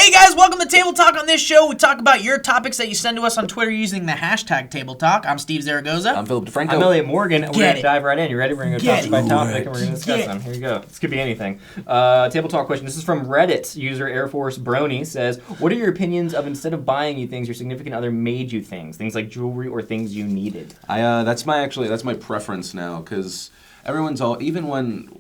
Hey guys, welcome to Table Talk. On this show, we talk about your topics that you send to us on Twitter using the hashtag Table Talk. I'm Steve Zaragoza. I'm Philip DeFranco. I'm Elliot Morgan. We're going to dive right in. You ready? We're going to go topic by topic, and we're going to discuss them. Here you go. This could be anything. Table Talk question. This is from Reddit. User Air Force Brony says, what are your opinions of instead of buying you things, your significant other made you things? Things like jewelry or things you needed? That's my preference now, because everyone's even when,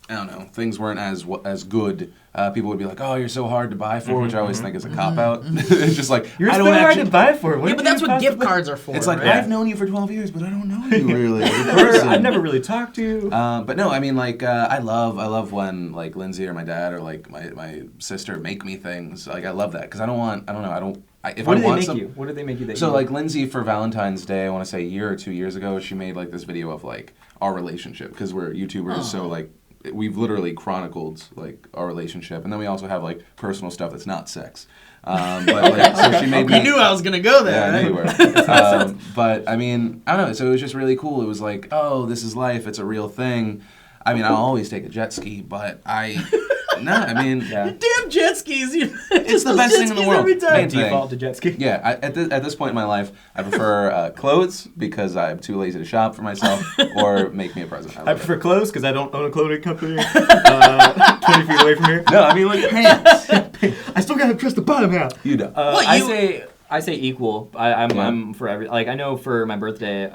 I don't know, things weren't as good, people would be like, oh, you're so hard to buy for, which I always think is a cop-out. It's just like, you're so hard to buy for. What but that's what gift cards are for. It's like, I've known you for 12 years, but I don't know you really as a person. I've never really talked to you. But no, I mean, I love when, Lindsay or my dad or, my sister make me things. I love that, because What do they make you? So, Lindsay, for Valentines Day, I want to say a year or 2 years ago, she made, this video of, our relationship, because we're YouTubers, so, we've literally chronicled our relationship, and then we also have personal stuff that's not sex. So she made me. You knew I was gonna go there. Yeah, I knew you were. But I mean, I don't know. So it was just really cool. It was like, oh, this is life. It's a real thing. I mean, I'll always take a jet ski, but damn jet skis! It's the best thing in the world. By default to jet ski. Yeah, at this point in my life, I prefer clothes because I'm too lazy to shop for myself, or make me a present. I prefer clothes because I don't own a clothing company 20 feet away from here. No, I mean pants. I still gotta trust the bottom half. You don't. I say equal. I'm for every. I know for my birthday,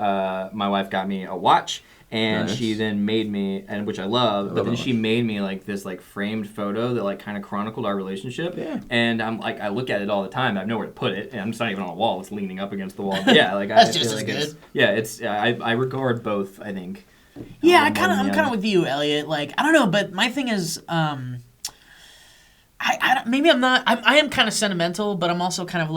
my wife got me a watch. And she then made me, and which I love, but then she made me this framed photo that kind of chronicled our relationship. Yeah. And I'm I look at it all the time. I have nowhere to put it, and I'm just not even on a wall. It's leaning up against the wall. But yeah, that's just as good. I regard both. I think. Yeah, I'm kind of with you, Elliot. I don't know, but my thing is, maybe I'm not. I am kind of sentimental, but I'm also kind of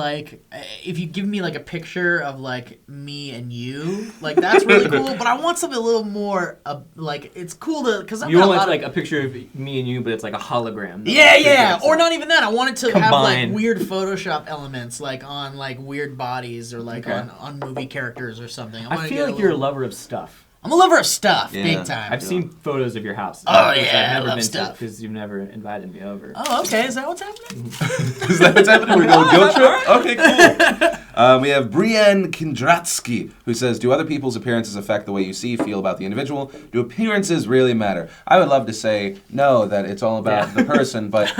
if you give me a picture of me and you, that's really cool. But I want something a little more it's cool to because you want a picture of me and you, but it's a hologram. Yeah, or not even that. I want it to have weird Photoshop elements on weird bodies or on movie characters or something. I feel you're a lover of stuff. I'm a lover of stuff, big time. I've seen photos of your house. Oh, yeah, I've never been stuff. because you've never invited me over. Oh, okay. Is that what's happening? Is that what's happening? We're going guilt trip? Okay, cool. We have Brienne Kindratsky, who says, do other people's appearances affect the way you see, feel about the individual? Do appearances really matter? I would love to say no, that it's all about the person, but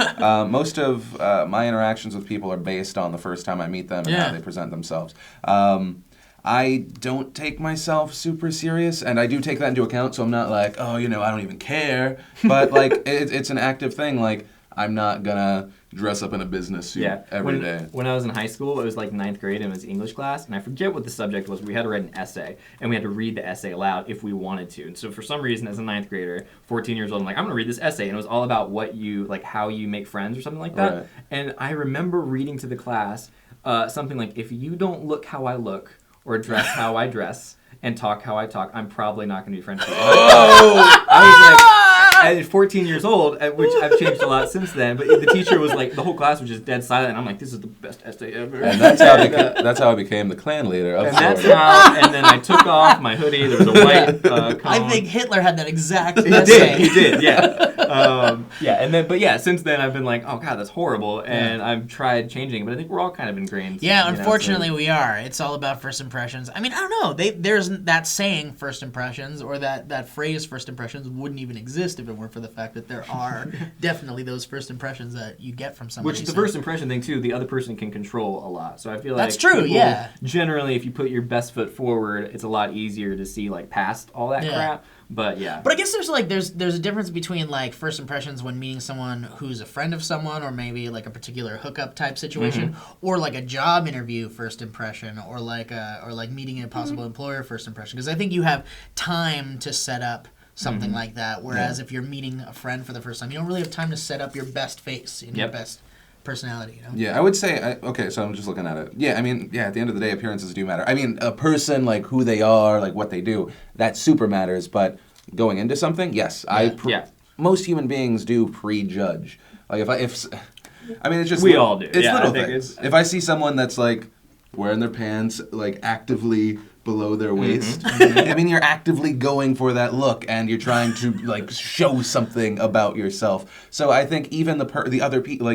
most of my interactions with people are based on the first time I meet them and how they present themselves. I don't take myself super serious, and I do take that into account, so I'm not I don't even care. But, it's an active thing. I'm not gonna dress up in a business suit every day. When I was in high school, it was 9th grade, and it was English class, and I forget what the subject was. We had to write an essay, and we had to read the essay aloud if we wanted to. And so for some reason, as a 9th grader, 14 years old, I'm I'm gonna read this essay, and it was all about what you, how you make friends or something like that. Right. And I remember reading to the class something if you don't look how I look, or dress how I dress, and talk how I talk, I'm probably not going to be friends with you. Oh! I was at 14 years old, which I've changed a lot since then, but the teacher was the whole class was just dead silent, and I'm this is the best essay ever. And that's how I became the clan leader of and then I took off my hoodie, there was a white cone. I think Hitler had that exact essay. He did, yeah. Since then I've been oh god, that's horrible, and I've tried changing, but I think we're all kind of ingrained. Yeah, unfortunately we are. It's all about first impressions. I mean, I don't know. There's that saying, first impressions, or that phrase, first impressions, wouldn't even exist if it weren't for the fact that there are definitely those first impressions that you get from somebody. Which the first impression thing, too, the other person can control a lot. So I feel that's true, yeah. Generally, if you put your best foot forward, it's a lot easier to see past all that crap. But yeah. But I guess there's a difference between first impressions when meeting someone who's a friend of someone, or maybe a particular hookup type situation, or a job interview first impression, or meeting a possible employer first impression. Because I think you have time to set up something like that. Whereas if you're meeting a friend for the first time, you don't really have time to set up your best face and your best personality. Yeah, I would say, so I'm just looking at it. Yeah, I mean, at the end of the day, appearances do matter. I mean, a person, who they are, what they do, that super matters. But going into something, yes, most human beings do prejudge. It's just we all do. It's little things. If I see someone that's wearing their pants actively below their waist, I mean, you're actively going for that look, and you're trying to show something about yourself. So I think even the other people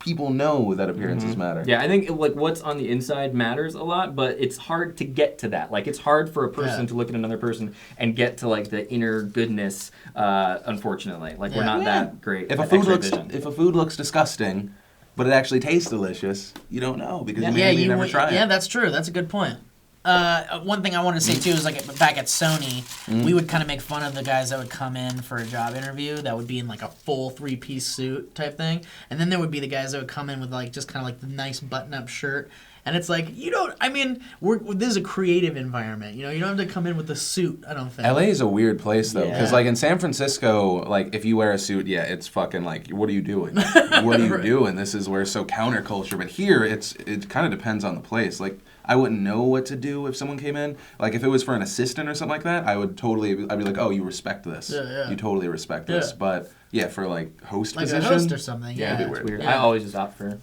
people know that appearances matter. Yeah, I think like what's on the inside matters a lot, but it's hard to get to that. Like it's hard for a person to look at another person and get to like the inner goodness. Unfortunately, like we're not that great. If at a food looks disgusting, but it actually tastes delicious, you don't know because you never try it. Yeah, that's true. That's a good point. One thing I want to say too is like back at Sony, we would kind of make fun of the guys that would come in for a job interview that would be in like a full 3-piece suit type thing, and then there would be the guys that would come in with like just kind of like the nice button-up shirt. And it's like, you don't, I mean, this is a creative environment. You know, you don't have to come in with a suit, I don't think. LA is a weird place, though. Because, like, in San Francisco, like, if you wear a suit, it's fucking like, what are you doing? What are you doing? This is where it's so counterculture. But here, it kind of depends on the place. Like, I wouldn't know what to do if someone came in. Like, if it was for an assistant or something like that, I'd be like, oh, you respect this. You totally respect this. But, for, like, host like position. Like a host or something, it'd be weird. I always just opt for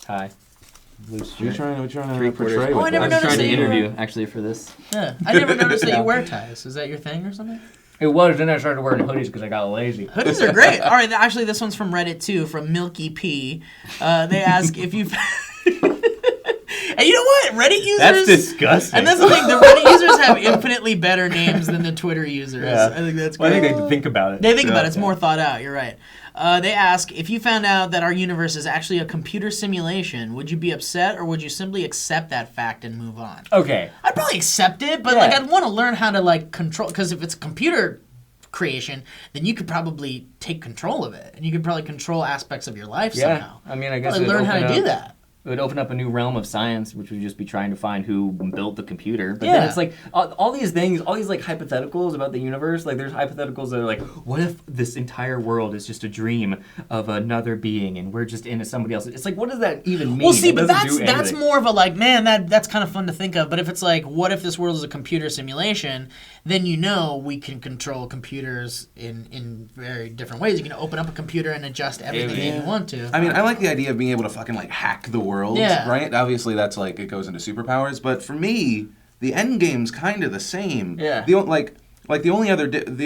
tie. You're trying to portray I never I was noticed trying to that interview, actually, for this. Yeah, I never noticed that you wear ties. Is that your thing or something? It was, then I started wearing hoodies because I got lazy. Hoodies are great. All right, actually, this one's from Reddit, too, from Milky P. They ask if you've... And you know what? Reddit users... That's disgusting. And that's the thing. The Reddit users have infinitely better names than the Twitter users. Yeah. I think that's great. Well, I think they think about it. They think about it. It's more thought out. You're right. They ask, if you found out that our universe is actually a computer simulation, would you be upset or would you simply accept that fact and move on? Okay. I'd probably accept it, but like I'd want to learn how to like control, because if it's a computer creation, then you could probably take control of it, and you could probably control aspects of your life somehow. I mean, I guess learn how to do that. It would open up a new realm of science, which would just be trying to find who built the computer. But then it's like, all these things, all these like hypotheticals about the universe, like there's hypotheticals that are like, what if this entire world is just a dream of another being and we're just into somebody else? It's like, what does that even mean? Well, see, but that's more of a like, man, that's kind of fun to think of. But if it's like, what if this world is a computer simulation, then you know we can control computers in very different ways. You can open up a computer and adjust everything you want to. I mean, I like the idea of being able to fucking like hack the world, right? Obviously, that's like it goes into superpowers, but for me, the end game's kind of the same. Yeah. The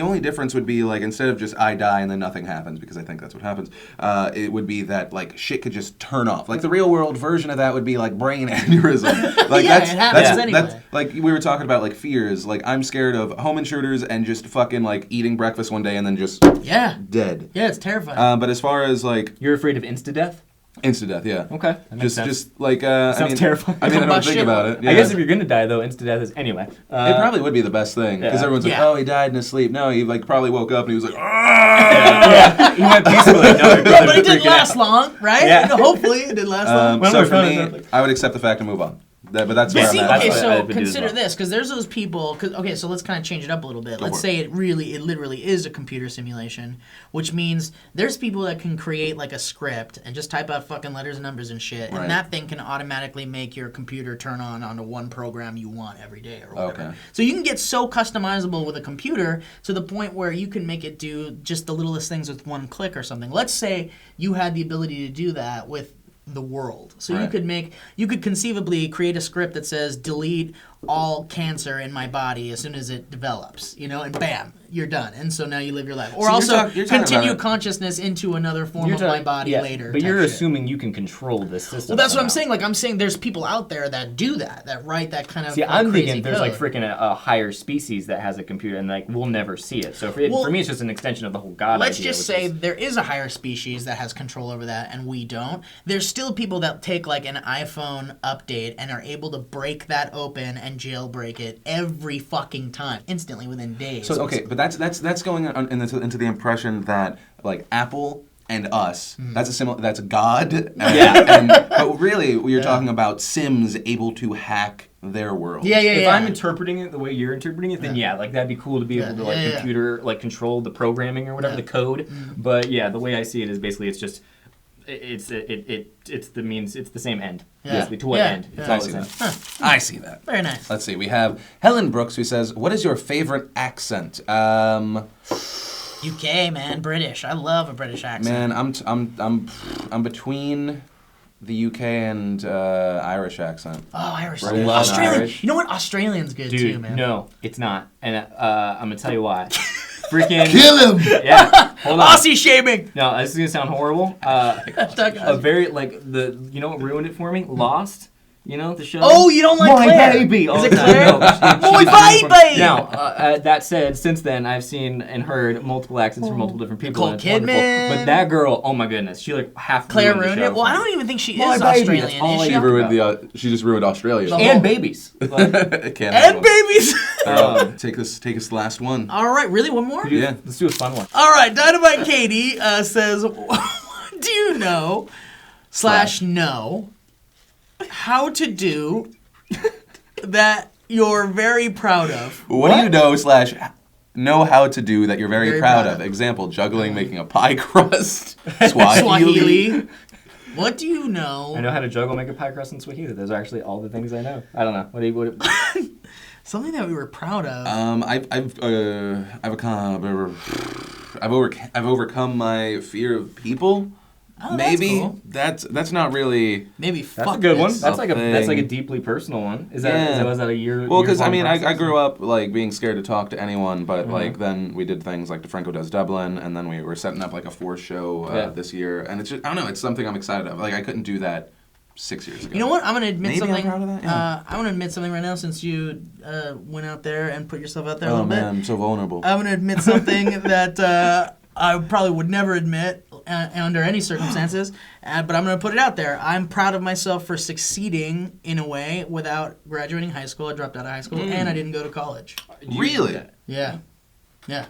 only difference would be like instead of just I die and then nothing happens, because I think that's what happens. It would be that like shit could just turn off. Like the real world version of that would be like brain aneurysm. Like it happens anyway. That's like we were talking about like fears. Like I'm scared of home intruders and just fucking like eating breakfast one day and then just dead. Yeah, it's terrifying. But as far as like You're afraid of insta-death? Insta-death, yeah. Okay. Just like Sounds terrifying. I mean, I don't think about it. Yeah. I guess if you're gonna die though, insta-death is anyway. It probably would be the best thing because everyone's like, "Oh, he died in his sleep." No, he like probably woke up and he was like, He went peacefully. But it didn't last long, right? Yeah. Hopefully, it didn't last long. So for me, I would accept the fact and move on. But that's where I'm at. Okay, I so would do consider as well. this, because there's those people. Okay, so let's kind of change it up a little bit. Let's say it literally is a computer simulation, which means there's people that can create like a script and just type out fucking letters and numbers and shit, and that thing can automatically make your computer turn on onto one program you want every day or whatever. Okay. So you can get so customizable with a computer to the point where you can make it do just the littlest things with one click or something. Let's say you had the ability to do that with the world. So you could conceivably create a script that says delete all cancer in my body as soon as it develops, and bam, you're done. And so now you live your life. Or So also continue consciousness into another form of my body later. But you're shit. assuming you can control this system. Well, that's what I'm saying. Like I'm saying there's people out there that do that write that kind of I'm crazy thinking there's code. like freaking a higher species that has a computer and like we'll never see it. So for me it's just an extension of the whole God Let's idea, just say there is a higher species that has control over that and we don't. There's still people that take like an iPhone update and are able to break that open and jailbreak it every fucking time, instantly within days. So okay, but that's going on into the impression that like Apple and us, that's God. But really, you're talking about Sims able to hack their world. If I'm interpreting it the way you're interpreting it, then like that'd be cool to be able to like computer like control the programming or whatever the code. But the way I see it is basically it's just it's the same end. Basically, to what end? It's all the same. I see that. Very nice. Let's see. We have Helen Brooks who says, "What is your favorite accent?" UK, man, British. I love a British accent. Man, I'm between the UK and Irish accent. Oh, Irish. British, Australian. Irish. You know what? Australian's good Dude, too, man. no, it's not. And I'm gonna tell you why. freaking Kill him! Yeah, hold on. Aussie shaming. No, this is gonna sound horrible. A very you know what ruined it for me? Lost. You know the show. Oh, you don't like My Claire? baby. Is it No, Claire? she My baby. Now, that said, since then I've seen and heard multiple accents from multiple different people. Nicole and it's wonderful. Kidman. But that girl, oh my goodness, she like half Claire ruined ruined the show it. Well, for I me. don't even think she My is baby, Australian. that's all Is I she? She ever- ruined she just ruined Australia. The And whole- babies. Can't have And one. babies. Take this last one. All right, really? One more? Yeah. Let's do a fun one. All right, Dynamite Katie says, what do you know / know how to do that you're very proud of? What do you know how to do that you're very, proud of? of. Example, juggling, making a pie crust. Swahili. What do you know? I know how to juggle, make a pie crust, and Swahili. Those are actually all the things I know. I don't know. Something that we were proud of. I've overcome my fear of people. Oh, Maybe that's cool. that's not really. Maybe That's fuck a good one. this. That's like a thing. deeply personal one. Was Yeah. that a year? Well, because I mean, I year-long grew up like being scared to talk to anyone, but Mhm. like then we did things like DeFranco Does Dublin, and then we were setting up like a 4 show Yeah. this year, and it's just I don't know, it's something I'm excited of. Like I couldn't do that 6 years ago. You know what? I'm gonna admit Maybe I'm something. proud of that, yeah. I'm gonna admit something right now since you went out there and put yourself out there a Oh little man, bit. I'm so vulnerable. I'm gonna admit something that I probably would never admit under any circumstances, but I'm gonna put it out there. I'm proud of myself for succeeding in a way without graduating high school. I dropped out of high school and I didn't go to college. Really? Yeah, yeah.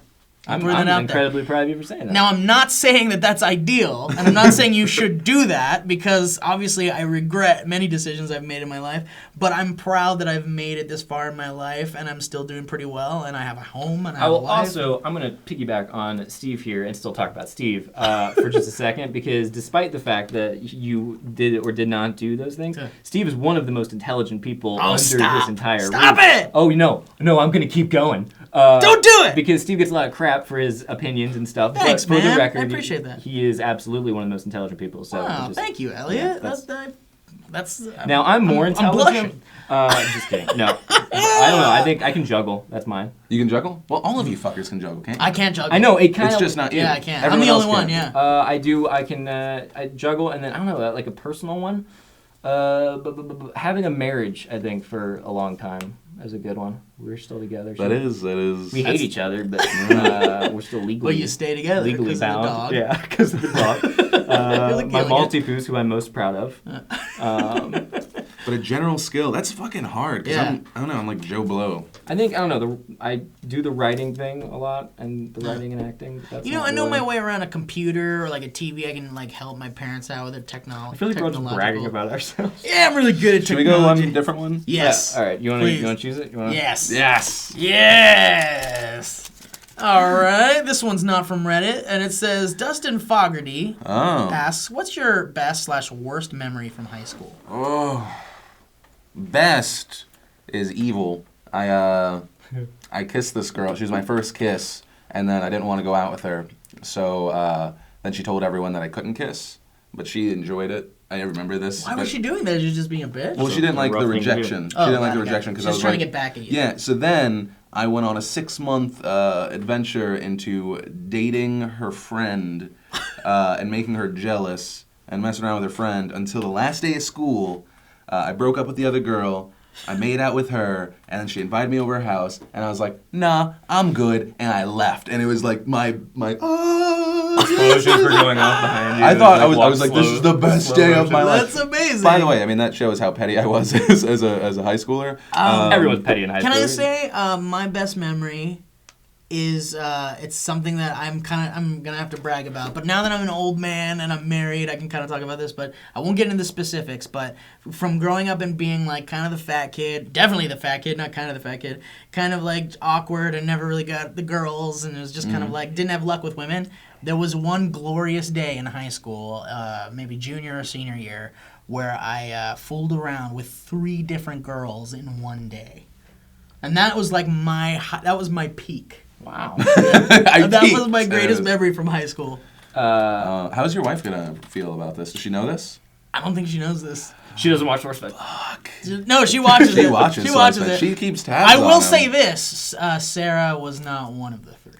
I'm putting it out incredibly proud of you for saying that. Now, I'm not saying that that's ideal, and I'm not saying you should do that, because obviously I regret many decisions I've made in my life, but I'm proud that I've made it this far in my life, and I'm still doing pretty well, and I have a home, and I I have a will wife. also, I'm going to piggyback on Steve here and still talk about Steve for just a second, because despite the fact that you did or did not do those things, Yeah. Steve is one of the most intelligent people Oh, under stop. this entire Stop roof. it! Oh, no, I'm going to keep going. Don't do it! Because Steve gets a lot of crap for his opinions and stuff. Thanks, but for man. the record, I appreciate that. He is absolutely one of the most intelligent people. So Wow, just- thank you, Elliot. yeah, That's now I'm more I'm intelligent. Just kidding. No, I don't know. I think I can juggle. That's mine. You can juggle? Well, all of you fuckers can juggle, can't you? I can't juggle. I know it kind It's of. just not you. Yeah, I can't. Everyone I'm the else only one, can. yeah. I do. I can. I juggle, and then I don't know, like a personal one. But having a marriage, I think, for a long time is a good one. We're still together. That is. We hate each other, but we're still legally. Well, you stay together legally because of the bound. dog. Yeah, because of the dog. Like My Gilligan. Maltipoo, who I'm most proud of. But a general skill, that's fucking hard. 'Cause Yeah. I don't know, I'm like Joe Blow. I think I don't know. I do the writing thing a lot, and the writing and acting. But that's You know, not I know really- my way around a computer or like a TV. I can like help my parents out with their technology. I feel like we're all just bragging about ourselves. Yeah, I'm really good at Should we technology. go one different one? Yes. Yeah, all right. You want Please. to choose it? You wanna... Yes. Yes. Yes. All right. This one's not from Reddit, and it says Dustin Fogarty Oh. asks, "What's your best / worst memory from high school?" Oh. Best is evil. I kissed this girl. She was my first kiss, and then I didn't want to go out with her. So then she told everyone that I couldn't kiss, but she enjoyed it. I remember this. Why was she doing that? She was just being a bitch. Well, she didn't like the rough thing to do. rejection. She Oh, didn't like got the it, got rejection it. because She I was was trying like, to get back at you. Yeah. So then I went on a 6-month adventure into dating her friend and making her jealous and messing around with her friend until the last day of school. I broke up with the other girl. I made out with her, and then she invited me over her house, and I was like, "Nah, I'm good," and I left. And it was like my Explosions were going off behind you. I thought I Like, was like, this is the best slow day of motion. my life. That's amazing. By the way, I mean that shows how petty I was as a high schooler. Everyone's petty in high Can school. I say my best memory is it's something that I'm gonna have to brag about. But now that I'm an old man and I'm married, I can kind of talk about this. But I won't get into the specifics. But from growing up and being like kind of the fat kid, definitely the fat kid, not kind of the fat kid, kind of like awkward and never really got the girls, and it was just kind of like didn't have luck with women. There was one glorious day in high school, maybe junior or senior year, where I fooled around with 3 different girls in one day. And that was like that was my peak. Wow. That was my greatest memory from high school. How's your wife gonna feel about this? Does she know this? I don't think she knows this. She doesn't watch SourceFed. Fuck. No, she watches it. She watches. She watches SourceFed. it. She keeps tabs. I will on say him. this: Sarah was not one of the 3.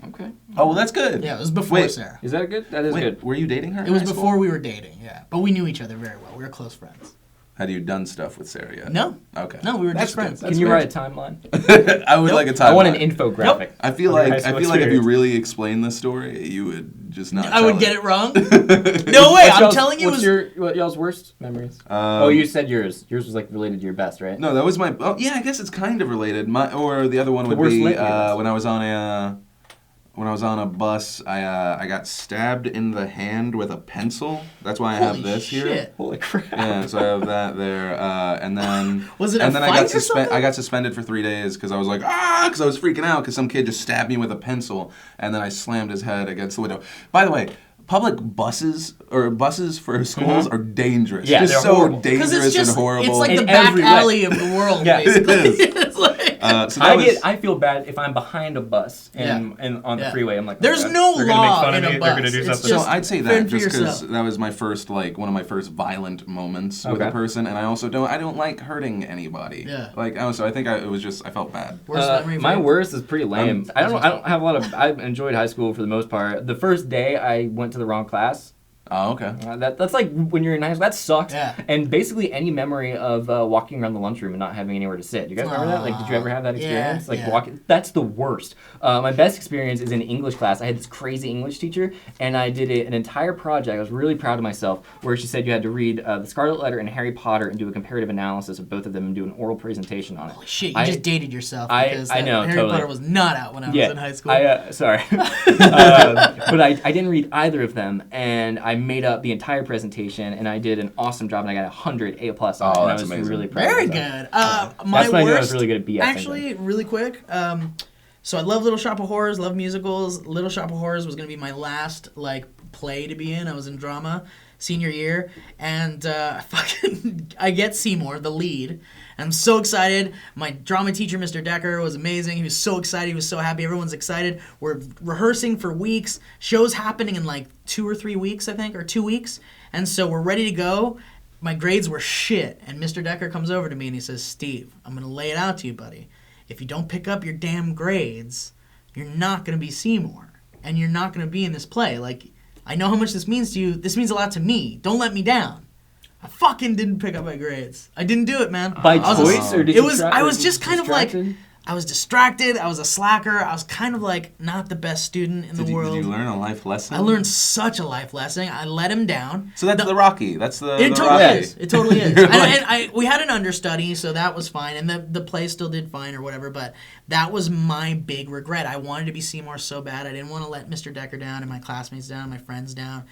Okay. Oh, well, that's good. Yeah, it was before Wait. Sarah. Is that good? That is Wait, good. were you dating her? It in was high school? before we were dating, yeah. But we knew each other very well. We were close friends. Had you done stuff with Sarah yet? No. Okay. No, we were That's just friends. good. Can you write a timeline? I would like a timeline. I want an infographic. I feel of your like high school if you experience. really explained this story, you would just not. I tell would get it wrong. it. No way, What's I'm y'all's- telling you it What's was... what y'all's worst memories? Oh, you said yours. Yours was like related to your best, right? No, that was my. Oh, yeah, I guess it's kind of related. Or the other one would worst be lit years. when I was on a bus. I got stabbed in the hand with a pencil. That's why I Holy have this here. shit. Holy crap. Yeah, so I have that there, and then Was it a and then fight or something? I got suspended for 3 days because I was like because I was freaking out because some kid just stabbed me with a pencil, and then I slammed his head against the window. By the way, public buses for schools are dangerous. Yeah, just they're so horrible. Because dangerous it's just, and horrible. it's like In the back every way. alley of the world, Yeah, it basically. is. It's like... so that was, I feel bad if I'm behind a bus and on the Yeah. freeway. I'm like, There's oh, God, no they're gonna make law fun in of a me. bus. They're gonna do It's something. So just I'd say fend that for just because yourself. that was my first one of my first violent moments with Okay. a person, and I also don't like hurting anybody. Yeah. Like so I think I felt bad. Worst memory for my you? worst is pretty lame. I don't have a lot of. I enjoyed high school for the most part. The first day I went to the wrong class. Oh, okay. That's like when you're in high school. That sucks. Yeah. And basically any memory of walking around the lunchroom and not having anywhere to sit. You guys remember that? Like, did you ever have that experience? Yeah, Like yeah. walking. That's the worst. My best experience is in English class. I had this crazy English teacher, and I did an entire project. I was really proud of myself, where she said you had to read The Scarlet Letter and Harry Potter and do a comparative analysis of both of them and do an oral presentation on it. Holy shit, you just dated yourself I because know, Harry totally. Potter was not out when I was in high school. Sorry. But I didn't read either of them, and I made up the entire presentation, and I did an awesome job, and I got 100 A+ on it, Oh, and I that's was amazing. really proud Very of myself. good. My That's when I knew I was worst, really good at BS. actually, really quick. So I love Little Shop of Horrors, love musicals. Little Shop of Horrors was going to be my last play to be in. I was in drama senior year, and I get Seymour, the lead. I'm so excited. My drama teacher, Mr. Decker, was amazing. He was so excited. He was so happy. Everyone's excited. We're rehearsing for weeks. Show's happening in 2 or 3 weeks, I think, or 2 weeks. And so we're ready to go. My grades were shit. And Mr. Decker comes over to me and he says, Steve, I'm going to lay it out to you, buddy. If you don't pick up your damn grades, you're not going to be Seymour. And you're not going to be in this play. I know how much this means to you. This means a lot to me. Don't let me down. I fucking didn't pick up my grades. I didn't do it, man. By I was choice, or did you try? I was just kind of distracted? I was distracted. I was a slacker. I was kind of not the best student in the world. Did you learn a life lesson? I learned such a life lesson. I let him down. So that's the Rocky. That's the It the totally Rocky. is. It totally is. You're And we had an understudy, so that was fine, and the play still did fine or whatever. But that was my big regret. I wanted to be Seymour so bad. I didn't want to let Mr. Decker down and my classmates down, and my friends down,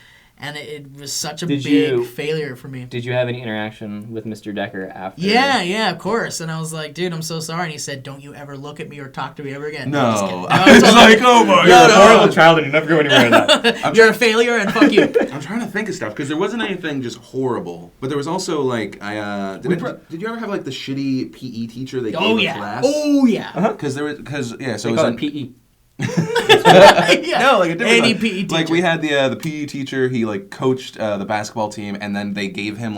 and it was such a big failure for me. Did you have any interaction with Mr. Decker after? Yeah, of course. And I was like, dude, I'm so sorry. And he said, don't you ever look at me or talk to me ever again. I'm just kidding. No. I was like, oh my You're god. a horrible child, and you never go anywhere in that. You're a failure and fuck you. I'm trying to think of stuff because there wasn't anything just horrible, but there was also did you ever have the shitty PE teacher that gave a class? Oh yeah. Because so They it call was it PE. Yeah. No, a different Any one. PE teacher. Like we had the PE teacher. He coached the basketball team, and then they gave him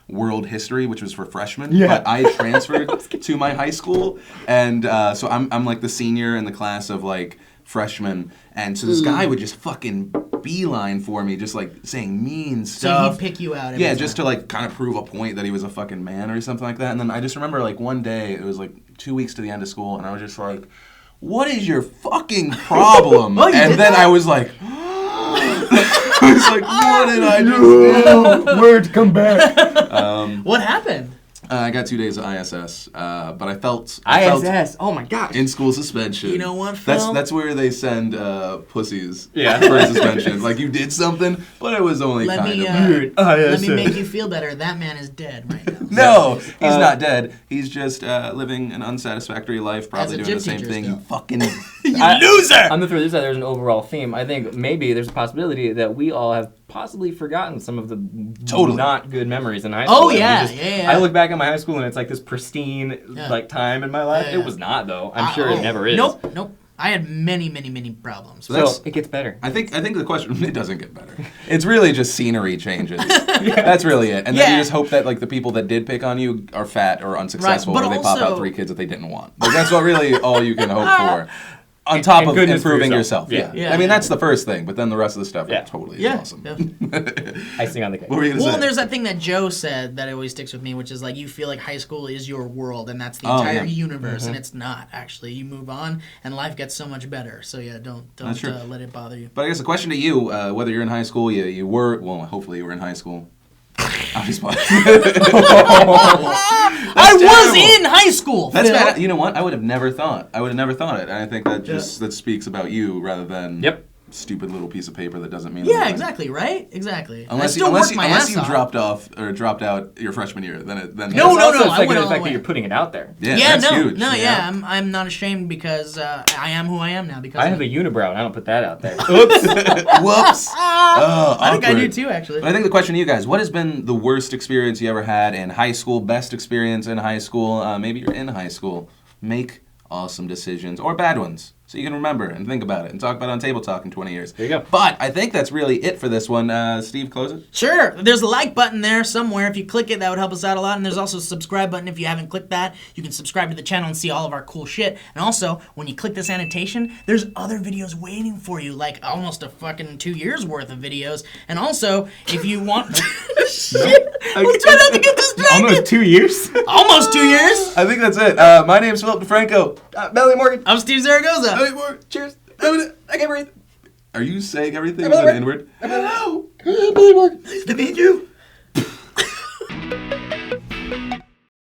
world history, which was for freshmen. Yeah. But I transferred to my high school, and so I'm the senior in the class of freshmen, and so this guy would just fucking beeline for me, just saying mean So stuff. he'd pick you out every Yeah, time. just to kind of prove a point that he was a fucking man or something like that. And then I just remember one day, it was 2 weeks to the end of school, and I was just like, what is your fucking problem? Oh, you and did then that? I was like, I was like, what did I just do? Word, come back. What happened? I got 2 days of ISS, but I felt ISS. Oh my gosh. in school suspension. You know what, Phil? That's where they send pussies Yeah. for suspension. You did something, but it was only Let kind me, of. Dude, let me ISS. make you feel better. That man is dead right now. No, he's not dead. He's just living an unsatisfactory life, probably As a doing the gym same teacher thing. still. You fucking loser! I'm gonna throw this out. There's an overall theme. I think maybe there's a possibility that we all have possibly forgotten some of the not good memories in high school. Oh, And we yeah, just- yeah. I look back at my high school and it's this pristine time in my life. Yeah, yeah. It was not though. I'm sure it never is. Nope. I had many problems. So So that's- it gets better. I think the question, it doesn't get better. It's really just scenery changes. That's really it. And then you just hope that the people that did pick on you are fat or unsuccessful, Right, but or they pop out also- 3 kids that they didn't want. That's what really all you can hope for. on top and of goodness for improving yourself. yourself. Yeah. Yeah. I mean, that's the first thing, but then the rest of the stuff Yeah. totally Yeah. is awesome. Yeah. Icing on the cake. What were you going to Well, say? and there's that thing that Joe said that always sticks with me, which is like you feel like high school is your world and that's the Oh, entire yeah. universe, and it's not actually. You move on and life gets so much better. So yeah, don't That's true. let it bother you. But I guess the question to you, whether you're in high school, you were, well, hopefully you were in high school. I'm just playing. I was in high school. That's Phil. bad. You know what? I would have never thought. I would have never thought it. And I think that just that speaks about you rather than stupid little piece of paper that doesn't mean Yeah, anything. exactly. Right. Exactly. Unless I still worked my unless ass you off. dropped out your freshman year, then No, It's no, also no, I second went to all the the fact way. that you're putting it out there. Yeah, Yeah, that's no, huge. no, yeah. I'm not ashamed because I am who I am now. Because I have a unibrow, and I don't put that out there. Oops. Whoops. Oh, I think I do awkward. too, actually. But I think the question to you guys, what has been the worst experience you ever had in high school, best experience in high school, maybe you're in high school, make awesome decisions, or bad ones, so you can remember and think about it and talk about it on Table Talk in 20 years. There you go. But I think that's really it for this one. Steve, close it. Sure. There's a like button there somewhere. If you click it, that would help us out a lot. And there's also a subscribe button. If you haven't clicked that, you can subscribe to the channel and see all of our cool shit. And also, when you click this annotation, there's other videos waiting for you, like almost a fucking 2 years worth of videos. And also, if you want... Shit! We're trying not to get distracted! Almost 2 years. Almost 2 years! I think that's it. My name's Philip DeFranco. Melanie Morgan. I'm Steve Zaragoza. Hey, Morgan. Cheers. I can't breathe. Are you saying everything with an inward? Nice to meet you.